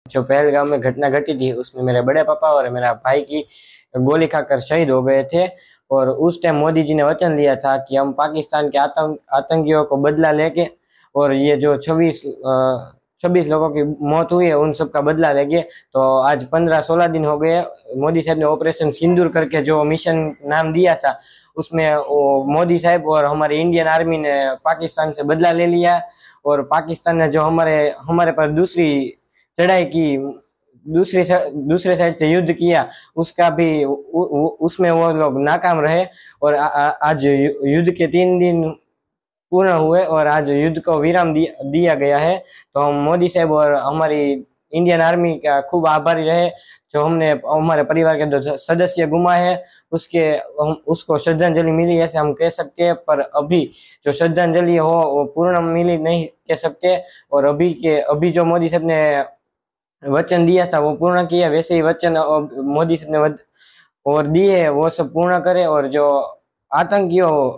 जो पहलगाम में घटना घटी थी उसमें मेरे बड़े पापा और मेरा भाई की गोली खाकर शहीद हो गए थे। और उस टाइम मोदी जी ने वचन लिया था कि हम पाकिस्तान के आतंकियों को बदला लेके, और ये जो 26 लोगों की मौत हुई है उन सब का बदला लेंगे। तो आज 15-16 दिन हो गए, मोदी साहब ने ऑपरेशन सिंदूर करके जो मिशन नाम दिया था उसमें वो मोदी साहब और हमारी इंडियन आर्मी ने पाकिस्तान से बदला ले लिया। और पाकिस्तान ने जो हमारे हमारे पर दूसरी चढ़ाई की, दूसरे साइड से युद्ध किया, उसका भी उसमें वो लोग नाकाम रहे। और आज युद्ध के 3 दिन पूर्ण हुए और आज युद्ध को विराम दिया गया है। तो हम मोदी साहब और हमारी इंडियन आर्मी का खूब आभारी रहे, जो हमने हमारे परिवार के जो सदस्य गुमाए हैं उसके उसको श्रद्धांजलि मिली ऐसे हम कह सकते हैं। पर अभी जो श्रद्धांजलि हो वो पूर्ण मिली नहीं कह सकते। और अभी जो मोदी साहब ने वचन दिया था वो पूर्ण किया, वैसे ही वचन मोदी साहब ने और दिए वो सब पूर्ण करे। और जो आतंकियों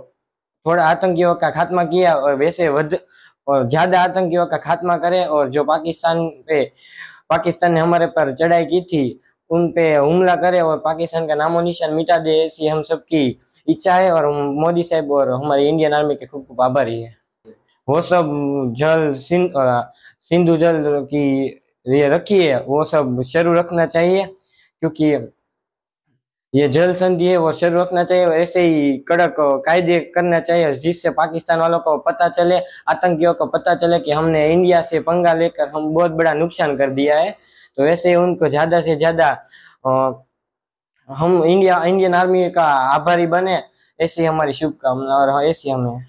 थोड़ा आतंकियों का खात्मा किया और वैसे और ज्यादा आतंकियों का खात्मा करे। और जो पाकिस्तान ने हमारे पर चढ़ाई की थी उन पे हमला करे और पाकिस्तान का नामो निशान मिटा दे, ऐसी हम सबकी इच्छा है। और हम मोदी साहब और हमारी इंडियन आर्मी के खूब खूब आभारी है। वो सब सिंधु जल की ये रखी है वो सब शुरू रखना चाहिए, क्योंकि ये जल संधि है वो शुरू रखना चाहिए। और ऐसे ही कड़क कायदे करना चाहिए जिससे पाकिस्तान वालों को पता चले, आतंकियों को पता चले कि हमने इंडिया से पंगा लेकर हम बहुत बड़ा नुकसान कर दिया है। तो ऐसे ही उनको ज्यादा से ज्यादा हम इंडियन आर्मी का आभारी बने, ऐसी हमारी शुभकामना और ऐसी हमें